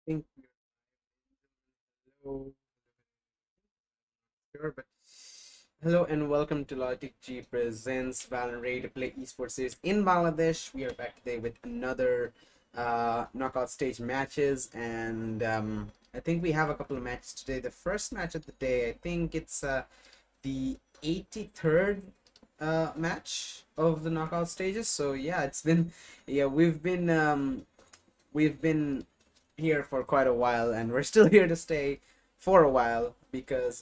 Think hello, sure, but hello and welcome to Logitech G presents Valorant Ready to Play Esports Series in Bangladesh. We are back today with another knockout stage matches, and I think we have a couple of matches today. The first match of the day, I think it's the 83rd match of the knockout stages. So yeah, we've been here for quite a while, and we're still here to stay for a while because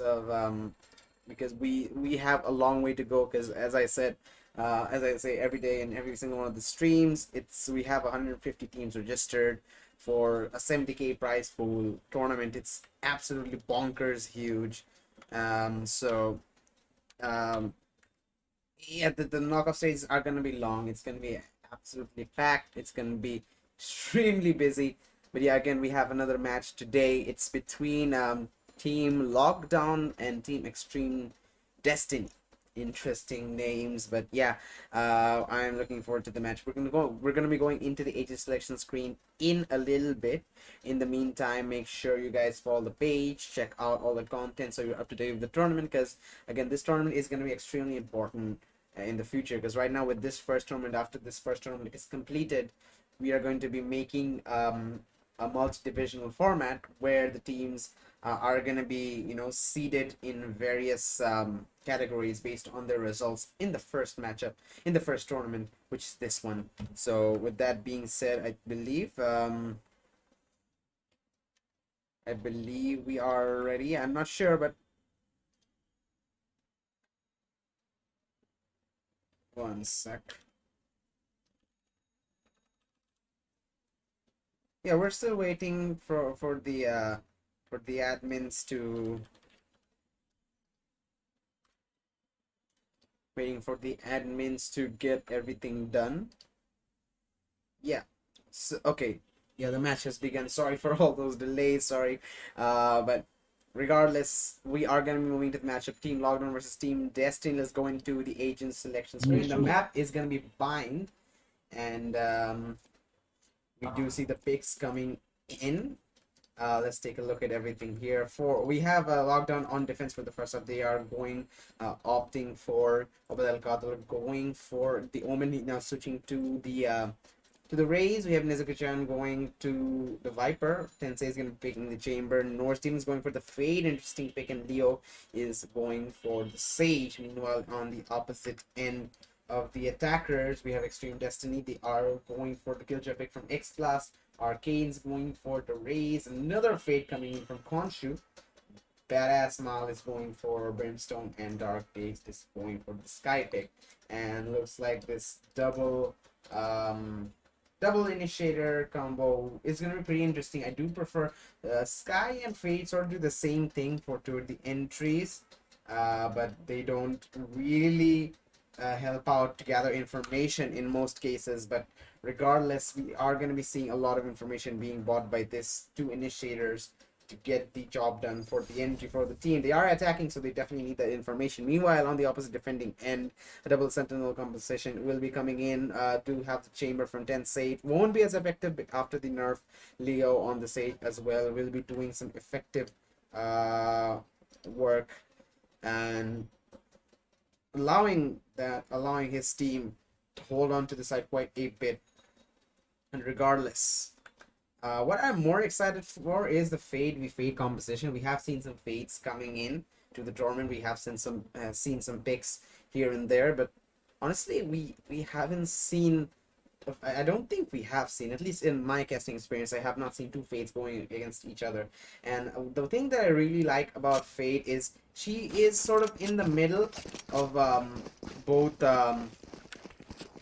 we have a long way to go. Because as I say every day in every single one of the streams, we have 150 teams registered for a 70K prize pool tournament. It's absolutely bonkers huge. So um, yeah, the knockoff stages are gonna be long. It's gonna be absolutely packed. It's gonna be extremely busy. But yeah, again, we have another match today. It's between Team Lockdown and Team xTREME Destiny. Interesting names, but yeah, I'm looking forward to the match. We're gonna be going into the agent selection screen in a little bit. In the meantime, make sure you guys follow the page, check out all the content so you're up to date with the tournament. Because again, this tournament is gonna be extremely important in the future. Because right now, with this first tournament, after this first tournament is completed, we are going to be making a multi-divisional format where the teams are going to be seeded in various categories based on their results in the first matchup in the first tournament, which is this one. So with that being said, I believe we are ready. I'm not sure, but one sec. Yeah, we're still waiting for the admins to get everything done. Yeah. So, okay. Yeah, the match has begun. Sorry for all those delays. Sorry. But regardless, we are going to be moving to the matchup. Team Lockdown versus Team Destiny. Let's go into the agent selection screen. The map is going to be Bind, and we do see the picks coming in. Let's take a look at everything here. We have a Lockdown on defense for the first half. They are opting for Obed Al Qadr, going for the Omen. Now switching to the Rays. We have Nezuko-chan going to the Viper. Tensei is going to be picking the Chamber. North team is going for the Fade. Interesting pick. And Leo is going for the Sage. Meanwhile, on the opposite end of the attackers, we have xTREME Destiny. They are going for the Killjoy pick from X-Class. Arcane's going for the Rays. Another Fade coming in from Khonshu. Badass Mal is going for Brimstone, and Dark Days is going for the Sky pick. And looks like this double initiator combo is going to be pretty interesting. I do prefer Sky and Fade sort of do the same thing toward the entries, but they don't really help out to gather information in most cases. But regardless, we are going to be seeing a lot of information being bought by these two initiators to get the job done for the entry for the team. They are attacking, so they definitely need that information. Meanwhile, on the opposite defending end, a double sentinel composition will be coming in to have the chamber from Tensei. It won't be as effective after the nerf. Leo on the Sage as well will be doing some effective work and allowing his team to hold on to the side quite a bit. And regardless, what I'm more excited for is the Fade composition. We have seen some Fades coming in to the tournament. We have seen some picks here and there, but honestly, we haven't seen. I don't think we have seen, at least in my casting experience, I have not seen two Fades going against each other. And the thing that I really like about Fade is she is sort of in the middle of both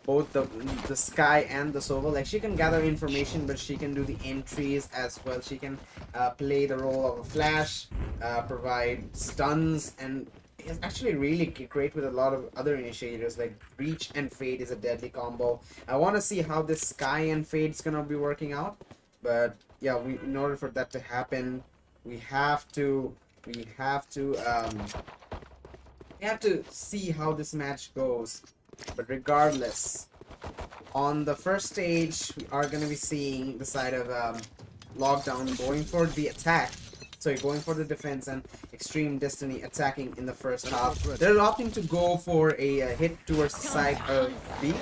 both the Sky and the Sova. Like, she can gather information, but she can do the entries as well. She can play the role of a flash, provide stuns, and is actually really great with a lot of other initiators. Like Breach and Fade is a deadly combo. I want to see how this Sky and Fade is gonna be working out, but yeah, in order for that to happen, we have to we have to um, we have to see how this match goes. But regardless, on the first stage, we are going to be seeing the side of Lockdown going for the attack. Sorry, going for the defense, and xTREME D3STINY attacking in the first half. They're opting to go for a hit towards the side of B.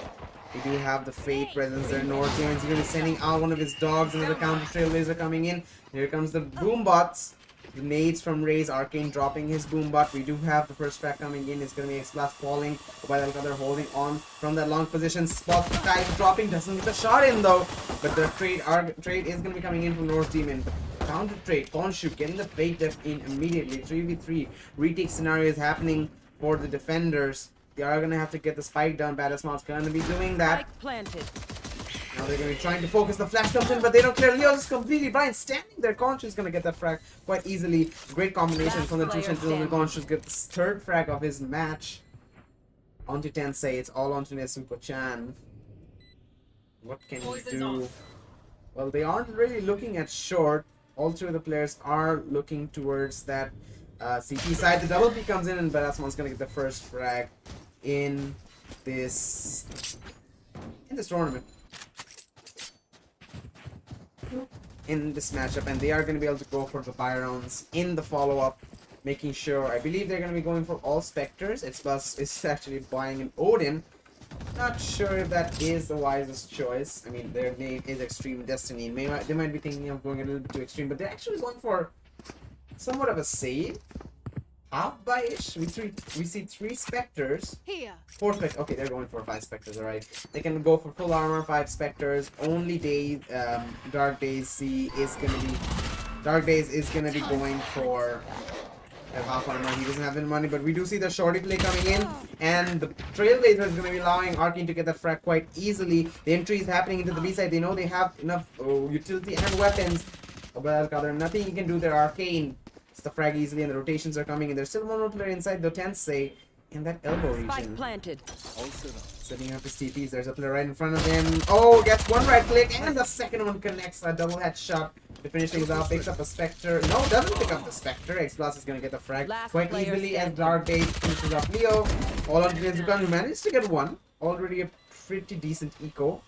We do have the Fate presence there. Northian is going to be sending out one of his dogs into the counter. Trailblazer coming in. Here comes the Boombots. The nades from Raze. Arcane dropping his Boombot. We do have the first frag coming in. It's going to be X-Blast falling. While Alcadar holding on from that long position. Spots the guy dropping. Doesn't get the shot in though. But the trade is going to be coming in from North Demon. Counter trade. Conshoot getting the Fate Def in immediately. 3v3. Retake scenario is happening for the defenders. They are going to have to get the spike down. Badassmal's going to be doing that. Now they're going to be trying to focus. The flash comes in, but they don't clear. Leo is completely blind. Standing there, Conscious is going to get that frag quite easily. Great combination from the two Sentinels. Conscious gets the third frag of his match. Onto Tensei. It's all onto Nezuko-chan. What can he do? Well, they aren't really looking at short. All three of the players are looking towards that CT side. The double P comes in, and Badassmal's going to get the first frag in this tournament, in this matchup, and they are going to be able to go for the Byrons in the follow-up, making sure. I believe they're going to be going for all Spectres. It's actually buying an Odin. Not sure if that is the wisest choice. I mean, their name is xTREME D3STINY. They might be thinking of going a little bit too extreme, but they're actually going for somewhat of a save. Half buy-ish. We see 3 Spectres. 4 Spectres. Okay, they're going for 5 Spectres, alright. They can go for full armor, 5 Spectres. Only Days, Dark Days is gonna be going for half armor. He doesn't have any money, but we do see the shorty play coming in, and the Trailblazer is gonna be allowing Arcane to get that frag quite easily. The entry is happening into the B side. They know they have enough utility and weapons, but nothing you can do there. Arcane the frag easily, and the rotations are coming in. There's still one more player inside the Tensei in that elbow region. Setting up his TPs. There's a player right in front of him. Oh, gets one right click, and the second one connects a double headshot to finish things off. Picks up a Spectre. No, doesn't pick up the Spectre. X-Blast is gonna get the frag quite easily, and Dark Days finishes off Leo. All on Nezuko, who managed to get one. Already a pretty decent eco.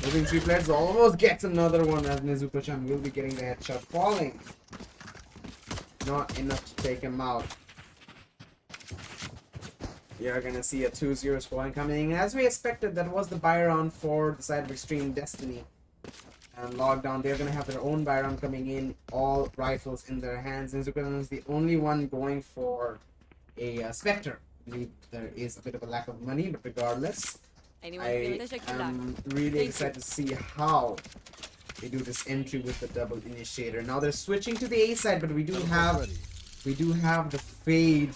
Moving 3 players almost gets another one, as Nezuko-chan will be getting the headshot falling. Not enough to take him out. You're gonna see a 2-0 scoring coming in. As we expected, that was the Byron for the side of xTREME D3STINY. And Lockdown, they're gonna have their own Byron coming in, all rifles in their hands. Nezuko is the only one going for a Spectre. I believe there is a bit of a lack of money, but regardless, I am really excited to see how they do this entry with the double initiator. Now they're switching to the A side, but we do have the Fade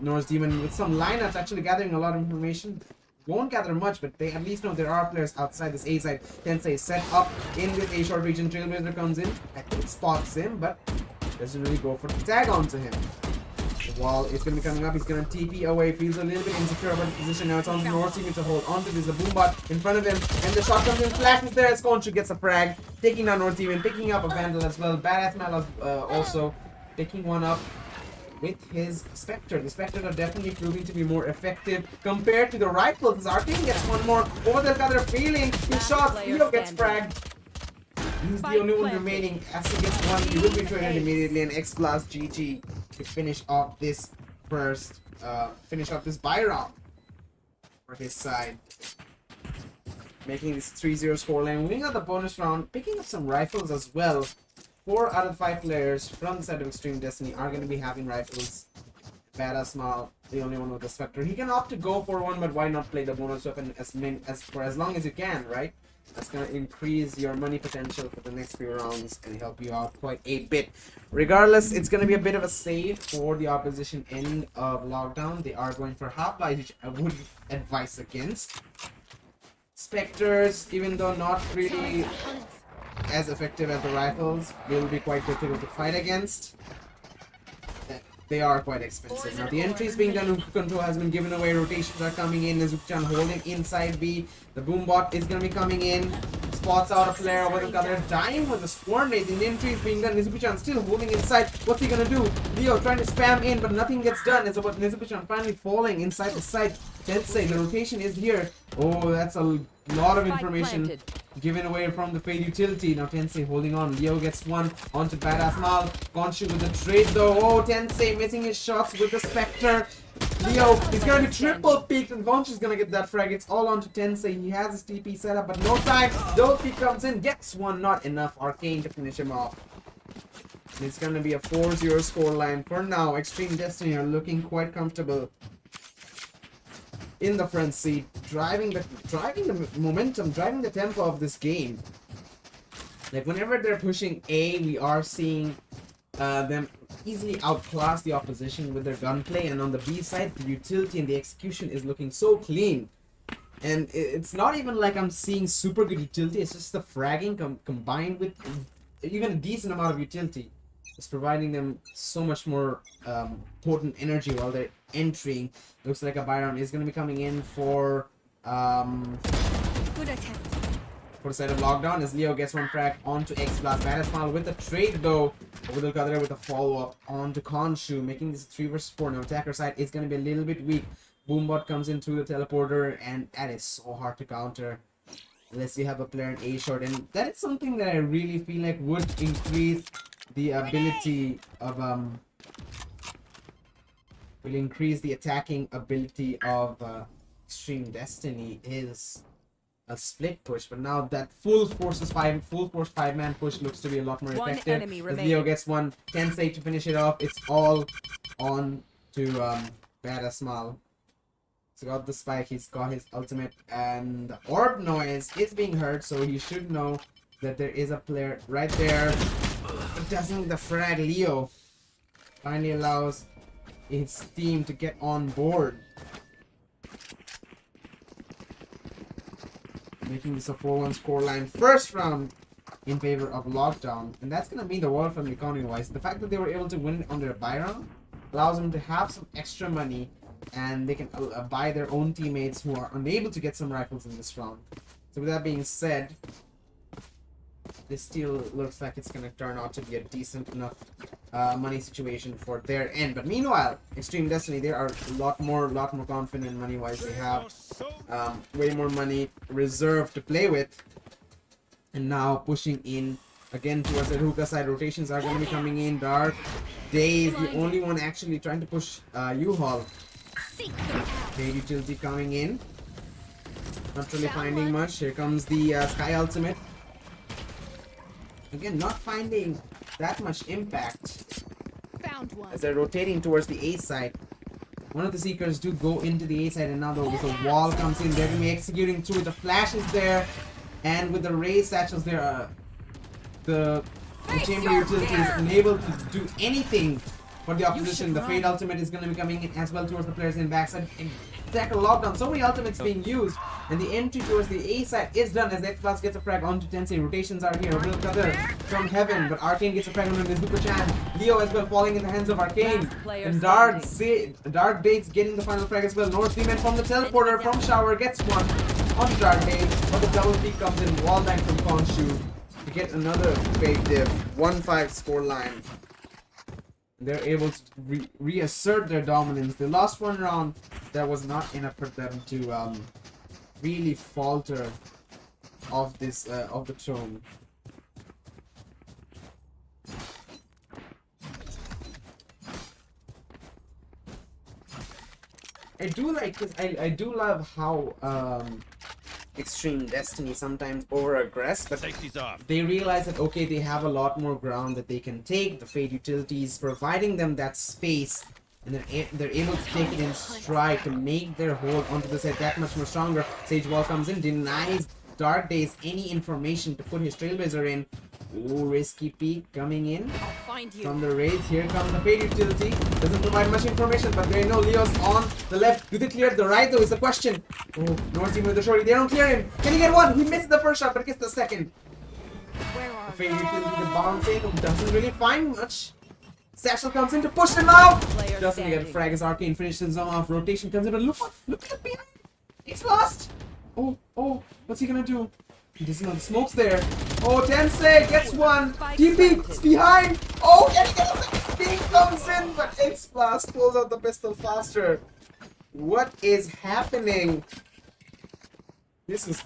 Norse Demon with some lineups actually gathering a lot of information. Won't gather much, but they at least know there are players outside this A side. Tensei is set up in this A short region. Trailblazer comes in, I think spots him, but doesn't really go for the tag onto him. The wall is going to be coming up. He's going to TP away. Feels a little bit insecure about the position. Now it's on the North Team to hold onto this. The Boombot in front of him. And the shot comes in. Flashes there as Conshoot gets a frag. Taking down North Team and picking up a Vandal as well. Badassmal also picking one up with his Spectre. The Spectres are definitely proving to be more effective compared to the rifles. Arcane gets one more. Over the other failing. His shots. Leo gets fragged. He's the only one remaining. As he gets one, he will be traded immediately. And X-Blast GG to finish off this first, buy round for his side. Making this 3-0 scoreline. Winning out the bonus round, picking up some rifles as well. 4 out of 5 players from the side of xTREME D3STINY are going to be having rifles. Badassmal, the only one with the Spectre. He can opt to go for one, but why not play the bonus weapon for as long as you can, right? That's going to increase your money potential for the next few rounds and help you out quite a bit. Regardless, it's going to be a bit of a save for the opposition end of Lockdown. They are going for half buys, which I would advise against. Spectres, even though not really as effective as the rifles, will be quite difficult to fight against. They are quite expensive. Now the entries being done, control has been given away, rotations are coming in, Nezuko-chan holding inside B, the Boombot is going to be coming in, spots out a player over the other, dying with the Swarm Raid, the entry is being done, Nezuko-chan still holding inside, what's he going to do? Leo trying to spam in, but nothing gets done, it's about Nezuko-chan finally falling inside the site. Tensei, the rotation is here. Oh, that's a lot of information given away from the Fade utility. Now Tensei holding on. Leo gets one onto Badass Mal. Khonshu with the trade though. Oh, Tensei missing his shots with the Spectre. Leo is going to be triple peaked and Khonshu's going to get that frag. It's all onto Tensei. He has his TP set up, but no time. Dolphy comes in, gets one, not enough. Arcane to finish him off. It's going to be a 4-0 scoreline. For now, Xtreme Destiny are looking quite comfortable in the front seat, driving the momentum, driving the tempo of this game. Like whenever they're pushing A, we are seeing them easily outclass the opposition with their gunplay, and on the B side, the utility and the execution is looking so clean. And it's not even like I'm seeing super good utility, it's just the fragging combined with even a decent amount of utility. It's providing them so much more potent energy while they're entering. Looks like a Byron is going to be coming in for Good attempt. for the side of Lockdown as Leo gets one frag onto X-Blast. Badass Smile with the trade though. Over the with a follow-up onto Khonshu, making this 3 vs 4. Now attacker side is going to be a little bit weak. Boombot comes in through the teleporter, and that is so hard to counter unless you have a player in A short, and that is something that I really feel like would increase the ability of will increase the attacking ability of Xtreme Destiny is a split push. But now that full force 5-man push looks to be a lot more effective. As Leo gets one Tensei to finish it off. It's all on to Badass Mal. He's got the spike, he's got his ultimate, and the orb noise is being heard, so you should know that there is a player right there. But doesn't the frag. Leo finally allows his team to get on board, making this a 4-1 scoreline. First round in favor of Lockdown, and that's gonna be the world from economy wise. The fact that they were able to win it on their buy round allows them to have some extra money, and they can buy their own teammates who are unable to get some rifles in this round. So with that being said, this still looks like it's going to turn out to be a decent enough money situation for their end. But meanwhile, Xtreme Destiny, they are a lot more confident money wise. They have way more money reserved to play with, and now pushing in again towards the hookah side. Rotations are going to be coming in. Dark Days, the only one actually trying to push U-Haul. Fade utility coming in, not really finding much. Here comes the Sky Ultimate. Again, not finding that much impact as they're rotating towards the A side. One of the Seekers do go into the A side, and now there's a wall comes in. They're going to be executing through it. The flash is there, and with the Ray Satchels there, the Chamber utility is unable to do anything for the opposition. The Fade ultimate is going to be coming in as well towards the players in backside. Attacker Lockdown, so many ultimates being used, and the entry towards the A side is done as the X-Blast gets a frag onto Tensei. Rotations are here. Will Cutter from heaven, but Arcane gets a frag on this Chan. Leo as well falling in the hands of Arcane. And Dark Dates getting the final frag as well. North Demon from the teleporter from Shower gets one onto Dark Dates, but the double peak comes in. Wall bank from Khonshu to get another fake div. 1-5 scoreline. They're able to reassert their dominance. They lost one round. That was not enough for them to really falter off this of the throne. I do like this. I do love how Xtreme Destiny sometimes over-aggress, but they realize that okay, they have a lot more ground that they can take. The Fade utilities providing them that space, and they're able to take it in stride to make their hold onto the side that much more stronger. Sage Wall comes in, denies Dark Days any information to put his Trailblazer in. Ooh, risky peek coming in from the raids. Here comes the Fade utility. Doesn't provide much information, but they know Leo's on the left. Do they clear the right though is the question. Oh, North team with the shorty. They don't clear him. Can he get one? He missed the first shot, but gets the second. The Fade utility, the bouncing, doesn't really find much. Satchel comes in to push him out. Doesn't get frag as Arcane finishes him off. Rotation comes in, but look at the behind. He's lost. Oh, what's he gonna do? He doesn't know the smoke's there. Oh, Tensei gets one. TP behind. Oh, can he get a Pink comes in, but X-Blast pulls out the pistol faster. What is happening? This is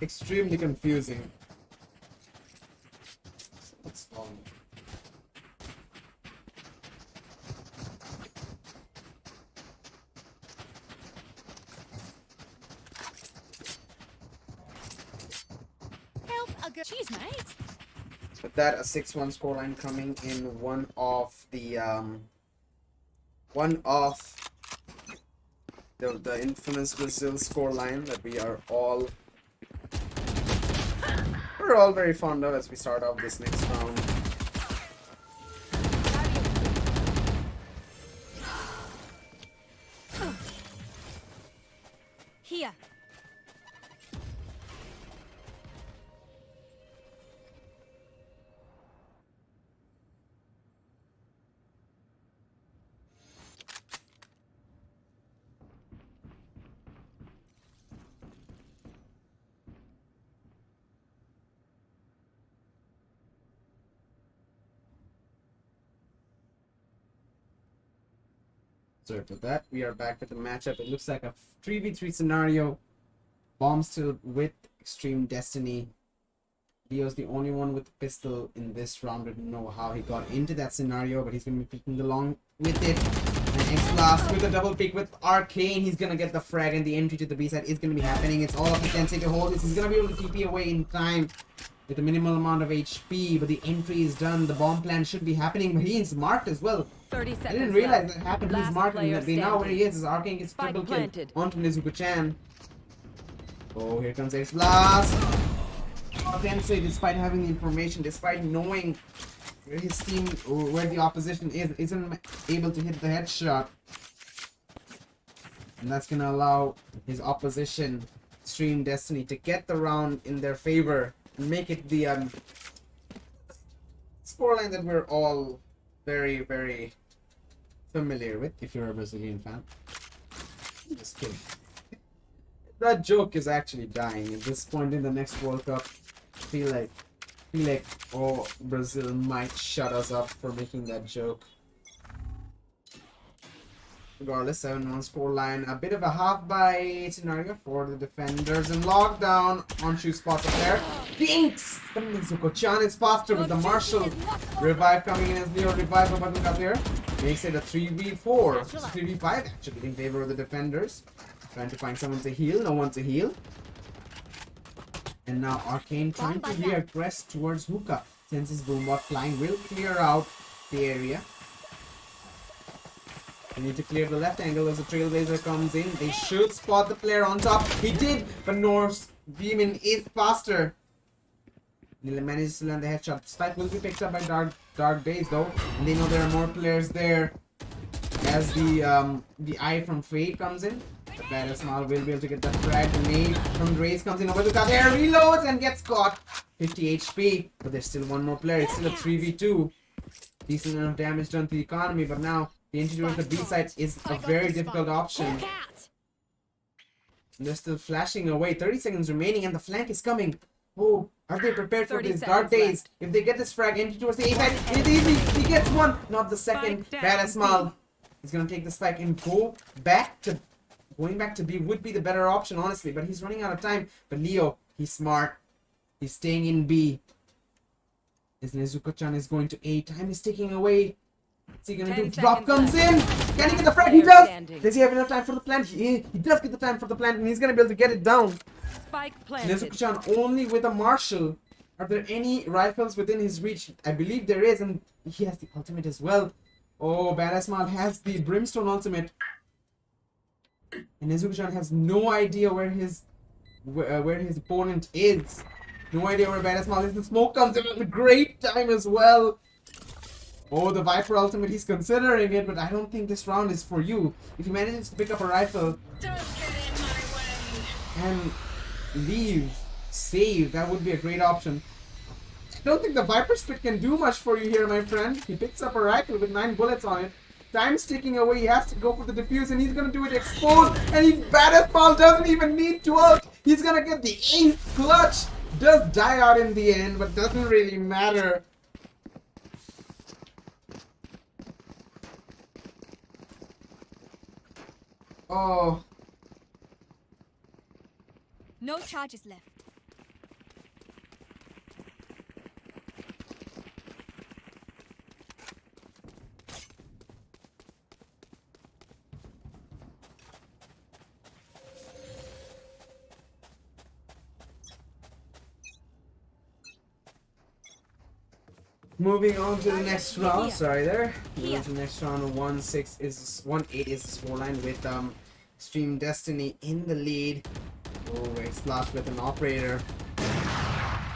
extremely confusing. What's wrong? Help a good cheese, mate. With that, a 6-1 scoreline coming in one of the infamous Brazil scoreline that we're all very fond of as we start off this next round. Here. Sorry for that. We are back with the matchup. It looks like a 3v3 scenario. Bomb still with xTREME Destiny. Leo's the only one with the pistol in this round. I don't know how he got into that scenario, but he's going to be picking along with it. And X-Blast with a double pick with Arcane. He's going to get the frag, and the entry to the B side is going to be happening. It's all up to Tensei to hold this. He's going to be able to TP away in time with a minimal amount of HP, but the entry is done. The bomb plan should be happening, but he is marked as well. 30 seconds I didn't realize left. that happened. He's Last marked, player and they know where he is. Arcane gets Spike triple kill planted. onto Nezuko-chan. Oh, here comes X-Blast. Oh, Tensei, despite having the information, despite knowing where his team, or where the opposition is, isn't able to hit the headshot. And that's gonna allow his opposition, xTREME Destiny, to get the round in their favor and make it the scoreline that we're all very, very familiar with, if you're a Brazilian fan. I'm just kidding. That joke is actually dying at this point in the next World Cup. I feel like oh, Brazil might shut us up for making that joke. Regardless, 7-1 scoreline. A bit of a half-by scenario for the defenders. And lockdown on shoe spots up there. Dinks! Nezuko-chan is faster with the Marshall. Revive coming in as Leo revive button up there. Makes it a 3v4. It's 3v5 actually in favor of the defenders. Trying to find someone to heal. No one to heal. And now Arcane trying to reaggress towards Hookah. Since his boombot flying will clear out the area. They need to clear the left angle as the Trailblazer comes in. They should spot the player on top. He did, but Norse Demon is faster. Nila manages to land the headshot. Spike will be picked up by Dark Days though. And they know there are more players there. As the eye from Fate comes in. The Badass Small will be able to get that frag. The nade from Raze comes in over the cut there. Reloads and gets caught. 50 HP. But there's still one more player. It's still a 3v2. Decent enough damage done to the economy. But now the entry towards the B side is a very difficult option. And they're still flashing away. 30 seconds remaining and the flank is coming. Oh, are they prepared for this? Dark Days. If they get this frag, entry towards the A side, it's easy. He gets one, not the second. Badass Mal. He's gonna take the spike and going back to B would be the better option, honestly. But he's running out of time. But Leo, he's smart. He's staying in B. As Nezuko-chan is going to A. Time is ticking away. What's he gonna do? Drop comes in! Can he get the frag? He does! Does he have enough time for the plant? He does get the time for the plant, and he's gonna be able to get it down. Spike planted. Nezuko-chan only with a Marshall. Are there any rifles within his reach? I believe there is, and he has the ultimate as well. Oh, Badass Mal has the Brimstone ultimate. And Nezuko-chan has no idea where his opponent is. No idea where Badass Mal is. The smoke comes in at a great time as well. Oh, the Viper ultimate, he's considering it, but I don't think this round is for you. If he manages to pick up a rifle and leave, save, that would be a great option. I don't think the Viper spit can do much for you here, my friend. He picks up a rifle with 9 bullets on it. Time's ticking away, he has to go for the defuse, and he's gonna do it exposed, and he Badass Mal doesn't even need to ult. He's gonna get the ace clutch. Does die out in the end, but doesn't really matter. Oh. No charges left. Moving on to the next round. Here. Sorry there. Here. Moving to the next round. 1-8 is the scoreline with xTREME D3STINY in the lead. Oh, xBlast with an operator.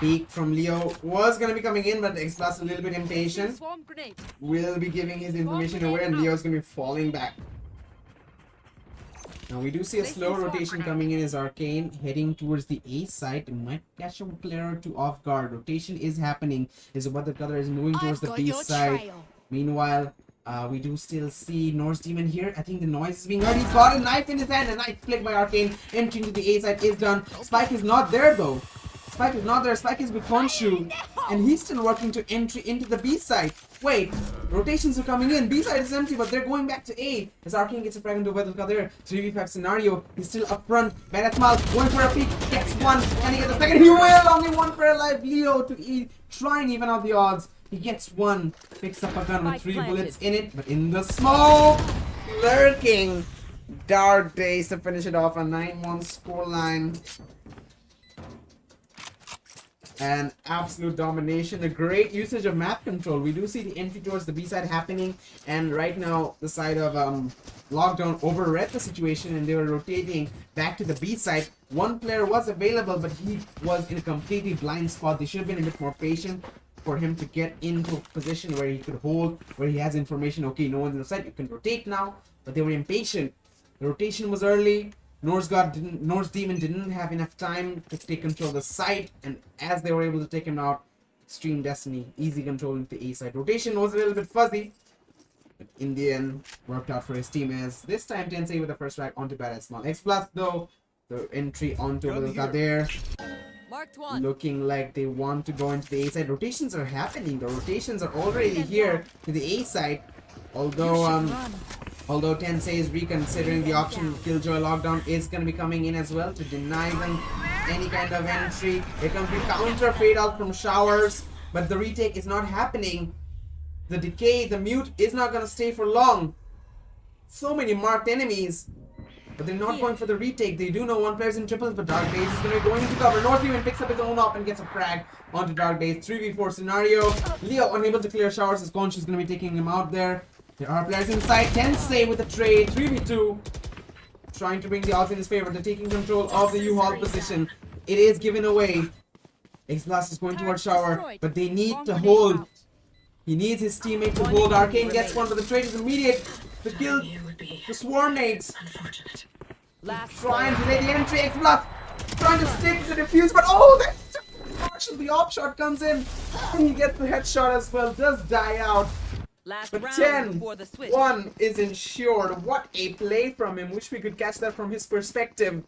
Peek from Leo was gonna be coming in, but xBlast a little bit impatient. Swarm grenade. Will be giving his information away, and Leo's gonna be falling back. Now we do see a slow rotation coming in as Arcane heading towards the A site. It might catch a player or two off guard. Rotation is happening. Is what the color is moving towards the B side. Meanwhile, we do still see Norse Demon here. I think the noise is being heard. He's got a knife in his hand. A knife flick by Arcane. Entry into the A side is done. Spike is not there though. Spike is not there. Spike is with Khonshu. And he's still working to entry into the B side. Wait, rotations are coming in. B side is empty, but they're going back to A. As Arcane gets a frag into Vedal Kadir. 3v5 scenario. He's still up front. Barathmal going for a peek. Gets one. Can he get the second? He will. Only one player alive. Leo to try and even out the odds. He gets one. Picks up a gun with 3 bullets in it. But in the smoke, lurking. Dark Days to finish it off. A 9-1 scoreline. And absolute domination, a great usage of map control. We do see the entry towards the B side happening, and right now the side of Lockdown overread the situation and they were rotating back to the B side. One player was available, but he was in a completely blind spot. They should have been a bit more patient for him to get into a position where he could hold, where he has information. Okay, no one's in the side, you can rotate now, but they were impatient. The rotation was early. Norse Demon didn't have enough time to take control of the site, and as they were able to take him out, xTREME D3STINY easy control into the A side. Rotation was a little bit fuzzy, but in the end worked out for his team, as this time Tensei with the first rack onto Barathmal. xBlast though, the entry onto Vedal Kadir. Looking like they want to go into the A side. Rotations are happening. The rotations are already here to the A side, although Tensei is reconsidering the option. Killjoy Lockdown is going to be coming in as well to deny them any kind of entry. Here comes the counter fade out from Showers, but the retake is not happening. The decay, the mute is not going to stay for long. So many marked enemies, but they're not going for the retake. They do know one player's in triples, but Dark Days is going to be going into cover. North Demon picks up his own op and gets a frag onto Dark Days. 3v4 scenario. Leo unable to clear Showers. His Khonshu is going to be taking him out there. There are players inside. Tensei with a trade. 3v2. Trying to bring the odds in his favor. They're taking control of the U-Haul position. It is given away. xBlast is going towards Shower, but they need to hold. He needs his teammate to hold. Arcane gets one, but the trade is immediate. The kill, the swarm mates. Trying to lay the entry. xBlast trying to stick to the defuse, but oh, that's the op shot comes in. And he gets the headshot as well. Does die out. But 10-1 is ensured. What a play from him. Wish we could catch that from his perspective.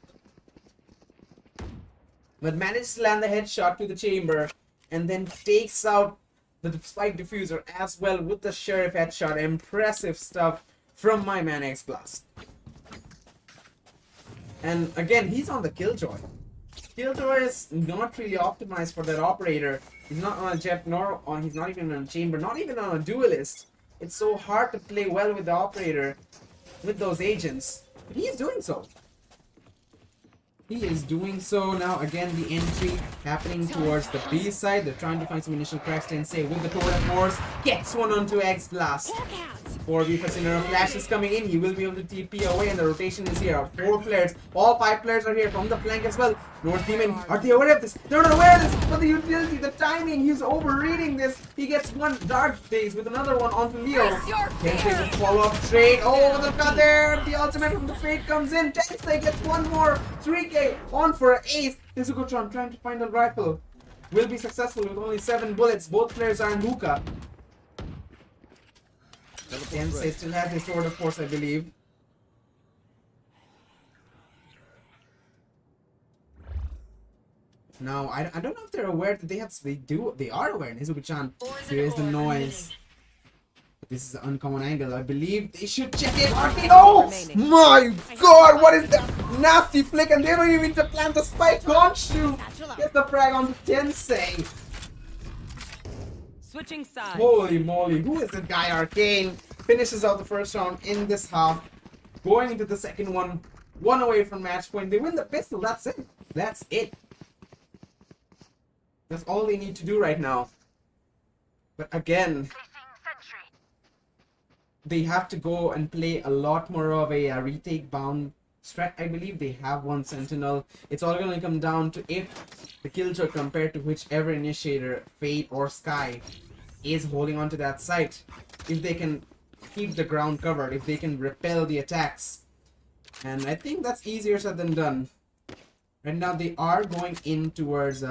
But managed to land the headshot to the chamber and then takes out the spike diffuser as well with the sheriff headshot. Impressive stuff from my man xBlast. And again, he's on the Killjoy. Killjoy is not really optimized for that operator. He's not on a jet, nor on, he's not even on a chamber, not even on a duelist. It's so hard to play well with the operator, with those agents. But he is doing so. He is doing so. Now again, the entry happening towards the B side. They're trying to find some initial cracks. Tensei with the Toad of Force gets one onto xBlast. 4v for Sinner. Flash is coming in. He will be able to TP away, and the rotation is here. 4 players. All 5 players are here from the flank as well. North Demon, are they aware of this? They're not aware of this, but the utility, the timing, he's overreading this. He gets one Dark Days with another one onto Leo. Tensei will follow up trade. Oh, look at there. The ultimate from the Fate comes in. Tensei gets one more. 3k on for an ace. Izugotron trying to find a rifle. Will be successful with only 7 bullets. Both players are in hookah. Tensei still has his sword of force, I believe. Now, I don't know if they're aware that they are aware. Izuku-chan, here is the noise. This is an uncommon angle. I believe they should check it. Oh my god, what is that nasty flick? And they don't even plant the spike. Khonshu get the frag on the Tensei. Switching sides. Holy moly, who is the guy? Arcane finishes out the first round in this half. Going into the second one, 1 away from match point. They win the pistol. That's it. That's it. That's all they need to do right now. But again, they have to go and play a lot more of a retake bound strat. I believe they have one sentinel. It's all going to come down to if the kills are compared to whichever initiator, Fate or Sky, is holding on to that site. If they can keep the ground covered, if they can repel the attacks. And I think that's easier said than done. Right now they are going in towards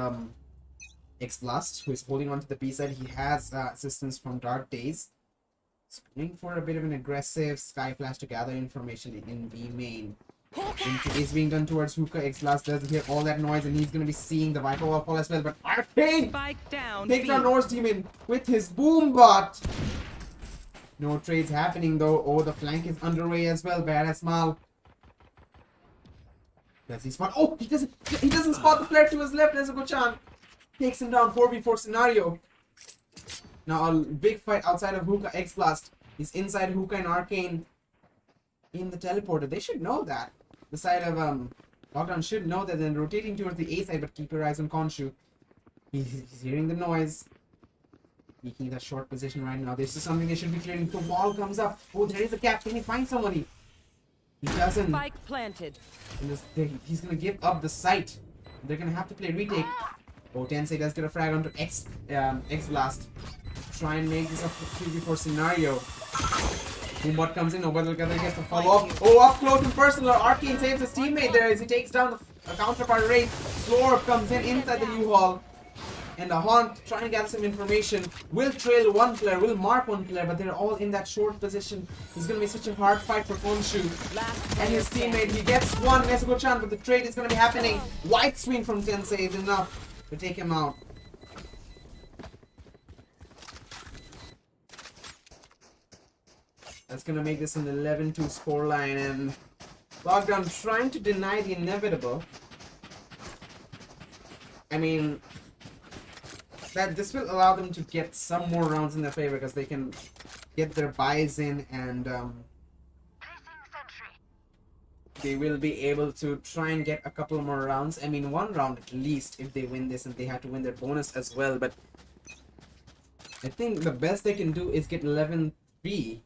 xBlast, who is holding on to the B side. He has assistance from Dark Days. So going for a bit of an aggressive Sky Flash to gather information in B main. Entry is being done towards Hookah. xBlast does hear all that noise and he's going to be seeing the Viper Wall fall as well. But Arcane takes down Norse Demon with his boom bot. No trades happening though. Oh, the flank is underway as well. Badass Mal. Does he spot? Oh, he doesn't spot the player to his left. Nezuko-chan takes him down. 4v4 scenario. Now a big fight outside of Hookah. xBlast is inside Hookah and Arcane in the teleporter. They should know that. The side of Lockdown should know that they're rotating towards the A side, but keep your eyes on Khonshu. He's hearing the noise. Making that short position right now. This is something they should be clearing. The wall comes up. Oh, there is a gap. Can he find somebody? He doesn't. Spike planted. He's gonna give up the site. They're gonna have to play retake. Oh, Tensei does get a frag onto xBlast. Try and make this a 3v4 scenario. Boombot comes in, nobody gets to follow up. Oh, up close and personal. Arcane saves his teammate there as he takes down the counterpart raid. Floor comes in inside the U-Haul. And the Haunt trying to gather some information. Will trail one player, will mark one player, but they're all in that short position. It's gonna be such a hard fight for Khonshu. And his teammate, he gets one Nezuko-chan, but the trade is gonna be happening. White swing from Tensei is enough to take him out. That's gonna make this an 11-2 scoreline, and Lockdown trying to deny the inevitable. I mean, that this will allow them to get some more rounds in their favor because they can get their buys in, and they will be able to try and get a couple more rounds. I mean, one round at least if they win this, and they have to win their bonus as well. But I think the best they can do is get 11-3.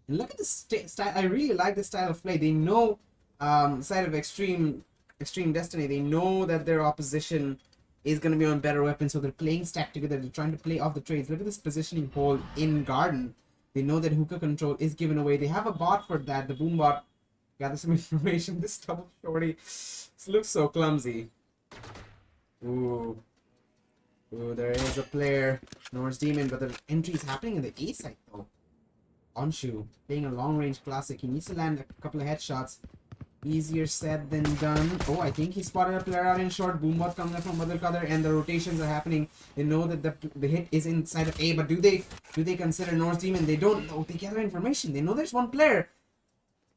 And look at this style. I really like this style of play. They know, side of Extreme Destiny, they know that their opposition is going to be on better weapons, so they're playing stack together. They're trying to play off the trades. Look at this positioning hold in Garden. They know that Hookah control is given away. They have a bot for that. The boom bot gather some information. This double shorty, this looks so clumsy. Ooh, there is a player, Norse Demon, but the entry is happening in the A side though. Khonshu playing a long range classic. He needs to land a couple of headshots. Easier said than done. Oh, I think he spotted a player out in short. Boombot coming up from other color, and the rotations are happening. They know that the hit is inside of A, but do they consider Norse Demon? They don't know. They gather information. They know there's one player,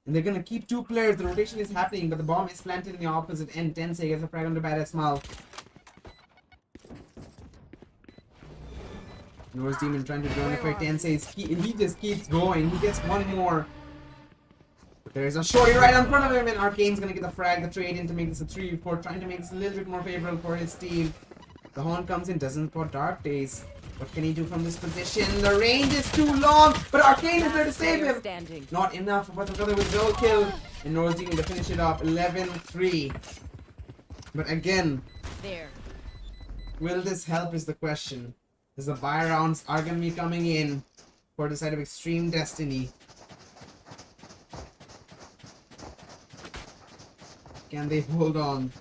and they're gonna keep two players. The rotation is happening, but the bomb is planted in the opposite end. Tensei gets a frag on the badass Mal. Norse Demon trying to drone effect Tensei. He just keeps going. He gets one more. There's a shorty right in front of him, and Arcane's gonna get the frag, the trade in to make this a 3v4, trying to make this a little bit more favorable for his team. The Haunt comes in, doesn't spot Dark Days. What can he do from this position? The range is too long, but Arcane is there to save him. Not enough, but the brother will go kill, and Norse Demon to finish it off 11-3. But again, will this help is the question. As the buy rounds are gonna be coming in for the side of Extreme Destiny. Can they hold on?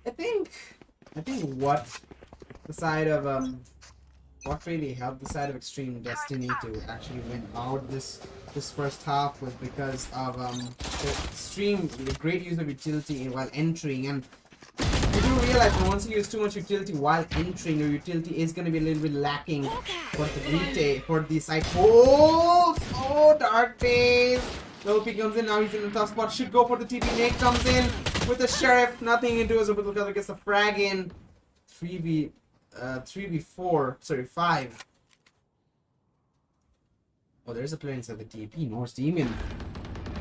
I think what the side of what really helped the side of Extreme Destiny to actually win out this first half was because of the great use of utility while entering. And you do realize that once you use too much utility while entering, your utility is going to be a little bit lacking for the retake, for the side hold. Oh, Dark Days. Lopi comes in, now he's in a tough spot. Should go for the TP. Nate comes in with the Sheriff. Nothing he can do as a little color gets the frag in. 3v4, sorry, 5. Oh, there's a player inside the TP. Norse Demon.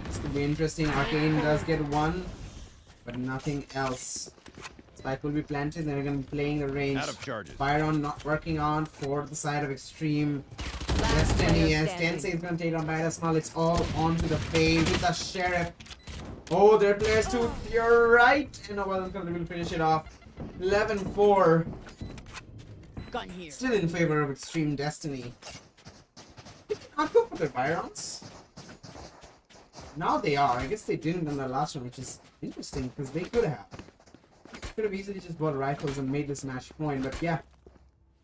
This could be interesting. Arcane does get one, but nothing else. Spike will be planted, and they're going to be playing the range. Out of charges. Byron not working on for the side of Extreme Last Destiny. player Yes, standing. Tensei is going to take on Badass Mal. It's all onto the fade with the Sheriff. Oh, their players too. You're right. And Noel going to finish it off. 11-4. Gun here. Still in favor of Extreme Destiny. Not go for their Byrons. Now they are. I guess they didn't in the last one, which is interesting because they could have. Could have easily just bought rifles and made this match point, but yeah.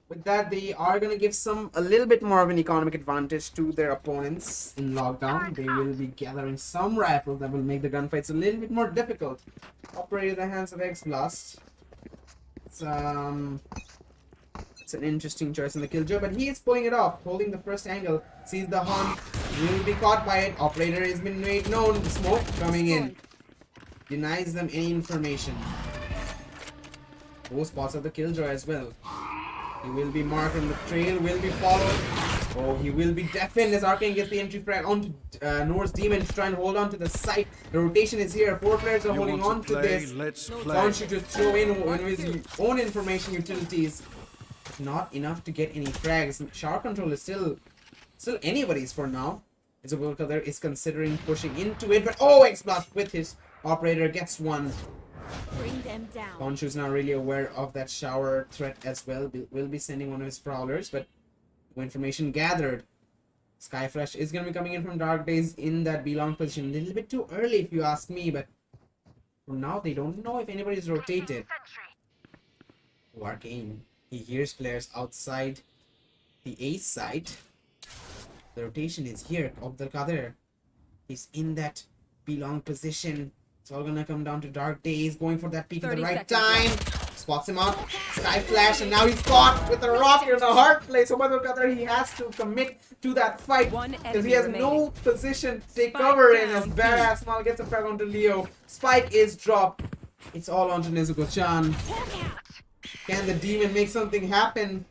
With that, they are going to give a little bit more of an economic advantage to their opponents in lockdown. They will be gathering some rifles that will make the gunfights a little bit more difficult. Operated in the hands of X-Blast. It's an interesting choice in the killjoy, but he is pulling it off, holding the first angle, sees the hunt, will be caught by it. Operator has been made known. Smoke coming in, denies them any information. Both spots of the killjoy as well. He will be marked on the trail, will be followed. Oh, he will be deafened as Arcane gets the entry frag onto Norse Demon to try and hold on to the site. The rotation is here. 4 players are holding on to this. Let's play. Don't you just throw in one of his own information utilities. Not enough to get any frags. Shower control is still anybody's for now. Isabel there is considering pushing into it, but oh, X-Blast with his operator gets one. Bring them down. Khonshu's not really aware of that shower threat as well. Will be sending one of his prowlers, but no information gathered. Skyflash is going to be coming in from Dark Days in that B-long position. A little bit too early if you ask me, but for now they don't know if anybody's rotated. Oh, Arcane. He hears players outside the A side. The rotation is here. Abdul Qadir. He's in that B-long position. It's all gonna come down to Dark Days, going for that peek at the right time. Spots him out. Sky Flash, and now he's caught with a rocket in the hard place. So Abdul Qadir, he has to commit to that fight because he has no position to take cover in as Badass Mal gets a frag onto Leo. Spike is dropped. It's all onto Nezuko-chan. Can the demon make something happen?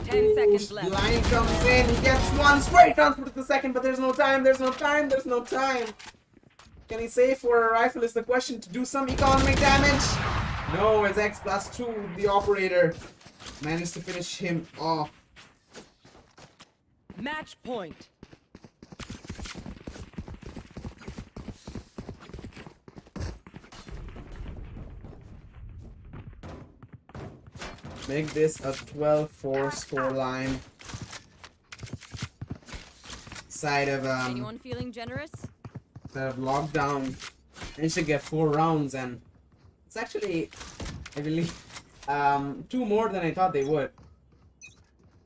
10 seconds left. Line comes in, he gets one straight transfer to the second, but there's no time. Can he save for a rifle is the question to do some economic damage. No, as X+2, the operator, managed to finish him off. Match point. Make this a 12-4 scoreline. Side of Anyone feeling generous? lockdown, they should get 4 rounds, and it's actually, I believe, 2 more than I thought they would.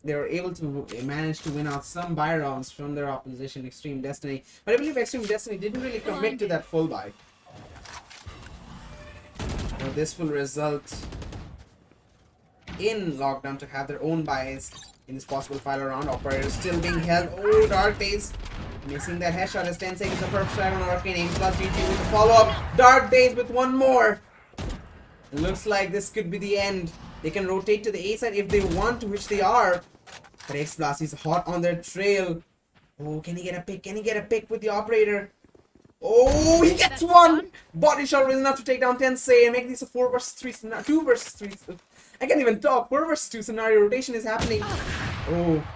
They were able to manage to win out some buy rounds from their opposition, Extreme Destiny, but I believe Extreme Destiny didn't really commit to that full buy. Now this will result in lockdown to have their own buys in this possible final round. Operator still being held. Oh, Dark Days missing that headshot as 10 seconds of first strike on Arcane. Aim plus GG with the follow-up. Dark Days with one more. It looks like this could be the end. They can rotate to the A side if they want to, which they are. But X-Blast is hot on their trail. Oh, can he get a pick? Can he get a pick with the operator? Oh, he gets one! Body shot was enough to take down Tensei and make this a 4 versus 3 scenario. 2 versus 3. I can't even talk. 4 versus 2 scenario. Rotation is happening. Oh,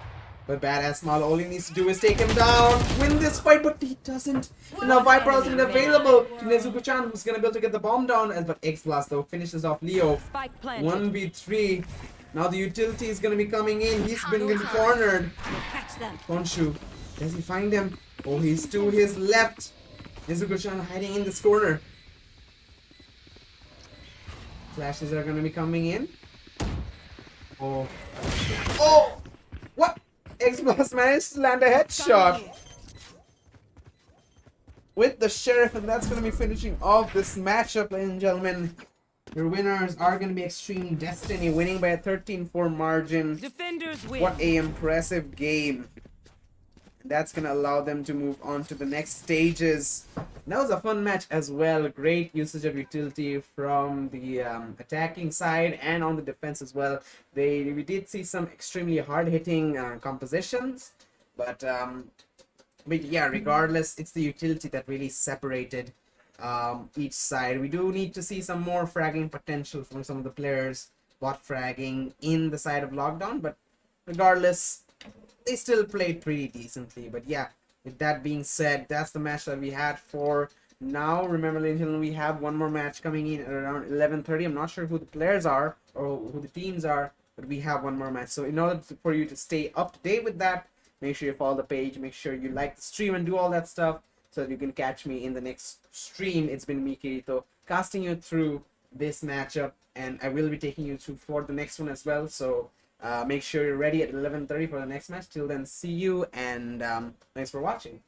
but Badass Mal, all he needs to do is take him down, win this fight, but he doesn't. And now Viper isn't available to Nezuko-chan, who's gonna be able to get the bomb down. But X-Blast though finishes off Leo. Spike planted. 1v3. Now the utility is gonna be coming in. He's been cornered. Catch them. Khonshu, does he find him? Oh, he's to his left. Nezuko-chan hiding in this corner. Flashes are gonna be coming in. Oh. Oh! What? X-Blast managed to land a headshot with the Sheriff, and that's gonna be finishing off this matchup, ladies and gentlemen. Your winners are gonna be Extreme Destiny, winning by a 13-4 margin. Defenders win. What a impressive game. That's gonna allow them to move on to the next stages. That was a fun match as well. Great usage of utility from the attacking side and on the defense as well. We did see some extremely hard-hitting compositions, But yeah, regardless, it's the utility that really separated each side. We do need to see some more fragging potential from some of the players, bot fragging in the side of Lockdown, but regardless, they still played pretty decently. But yeah, with that being said, that's the match that we had for now. Remember, ladies and gentlemen, we have one more match coming in at around 11:30. I'm not sure who the players are or who the teams are, but we have one more match. So in order for you to stay up to date with that, make sure you follow the page, make sure you like the stream and do all that stuff so that you can catch me in the next stream. It's been me, Kirito, casting you through this matchup, and I will be taking you through for the next one as well. So make sure you're ready at 11:30 for the next match. Till then, see you, and thanks for watching.